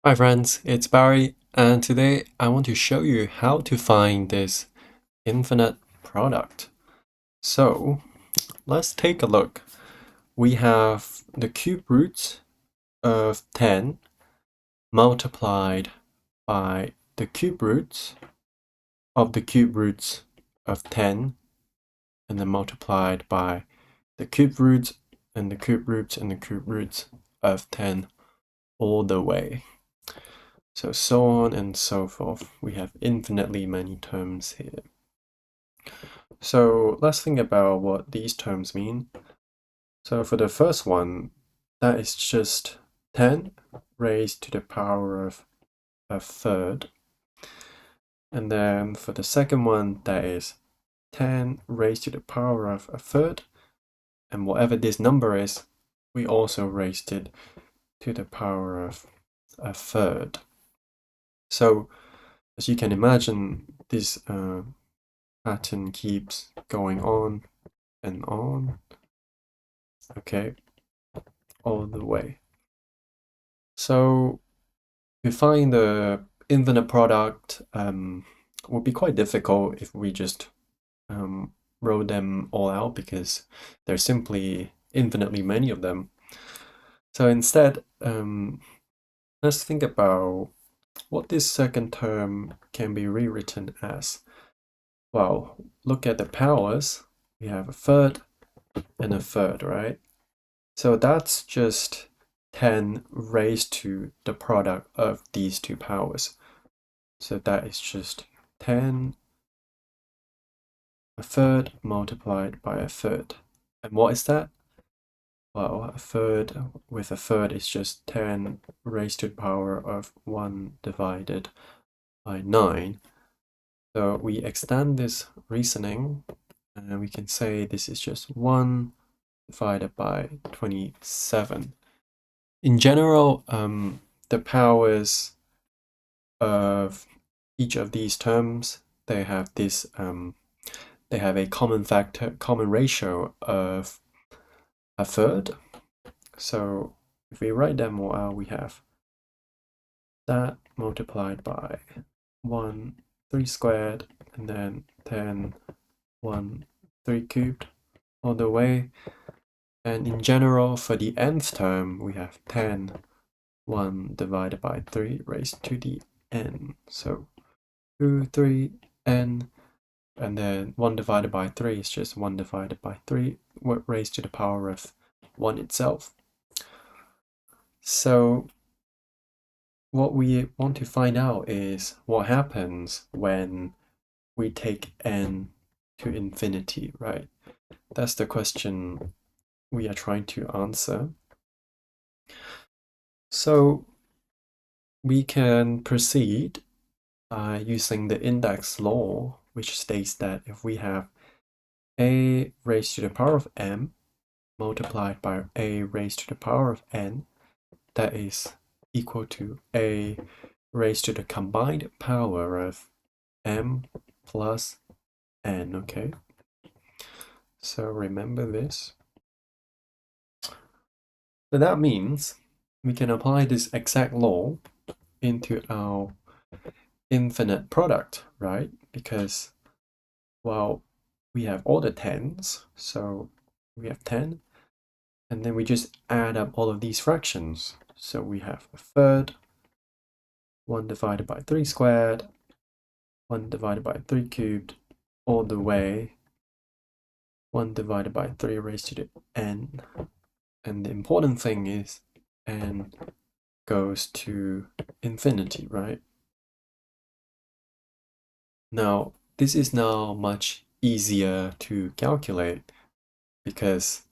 Hi friends, it's Barry, and today I want to show you how to find this infinite product. So let's take a look. We have the cube roots of 10 multiplied by the cube roots of the cube roots of 10, and then multiplied by the cube roots and the cube roots and the cube roots of 10 all the way. So on and so forth. We have infinitely many terms here. So let's think about what these terms mean. So for the first one, that is just 10 raised to the power of a third. And then for the second one, that is 10 raised to the power of a third. And whatever this number is, we also raised it to the power of a third. So as you can imagine, this pattern keeps going on and on, okay, all the way. So to find the infinite product would be quite difficult if we just wrote them all out, because there's simply infinitely many of them. So instead, let's think about what this second term can be rewritten as. Well, look at the powers. We have a third and a third, right? So that's just 10 raised to the product of these two powers. So that is just 10 a third multiplied by a third. And what is that? Well, a third with a third is just 10 raised to the power of 1 divided by 9. So we extend this reasoning and we can say this is just 1 divided by 27. In general, the powers of each of these terms, they have this they have a common ratio of a third. So if we write them all out, we have that multiplied by 1, 3 squared, and then 10, 1, 3 cubed all the way. And in general, for the nth term, we have 10, 1 divided by 3 raised to the n. So 2, 3, n, and then 1 divided by 3 is just 1 divided by 3 raised to the power of 1 itself. So what we want to find out is what happens when we take n to infinity, right? That's the question we are trying to answer. So we can proceed by using the index law, which states that if we have a raised to the power of m multiplied by a raised to the power of n, that is equal to a raised to the combined power of m plus n, okay? So remember this. So that means we can apply this exact law into our infinite product, right? Because, well, we have all the 10s, so we have 10, and then we just add up all of these fractions. So we have a third, 1 divided by 3 squared, 1 divided by 3 cubed, all the way 1 divided by 3 raised to the n. And the important thing is n goes to infinity, right? Now, this is now much easier to calculate because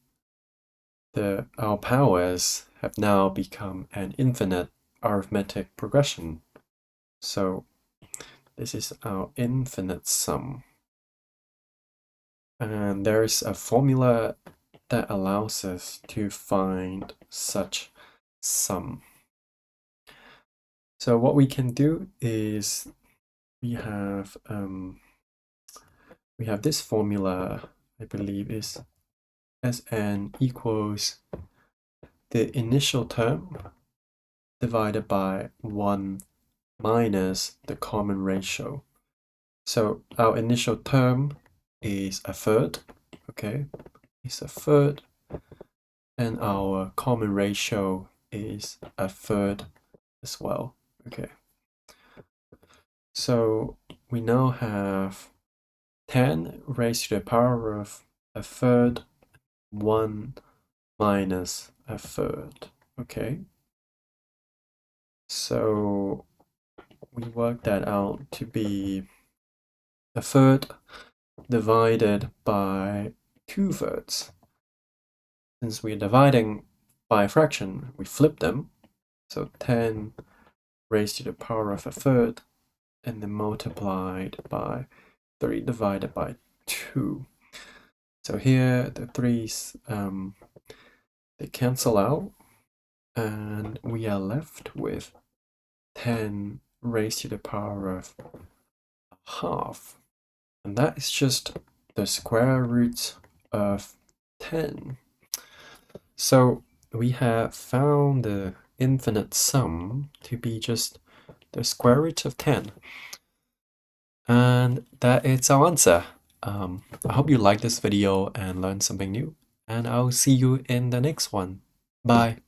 our powers have now become an infinite arithmetic progression. So this is our infinite sum. And there is a formula that allows us to find such sum. So what we can do is we have this formula, I believe, is Sn equals the initial term divided by 1 minus the common ratio. So our initial term is a third, okay? It's a third, and our common ratio is a third as well, okay? So we now have 10 raised to the power of a third, 1 minus a third, okay? So we work that out to be a third divided by 2/3. Since we're dividing by a fraction, we flip them. So 10 raised to the power of a third, and then multiplied by 3 divided by 2. So here the 3's they cancel out, and we are left with 10 raised to the power of half. And that is just the square root of 10. So we have found the infinite sum to be just the square root of 10. And that is our answer. I hope you liked this video and learned something new. And I'll see you in the next one. Bye.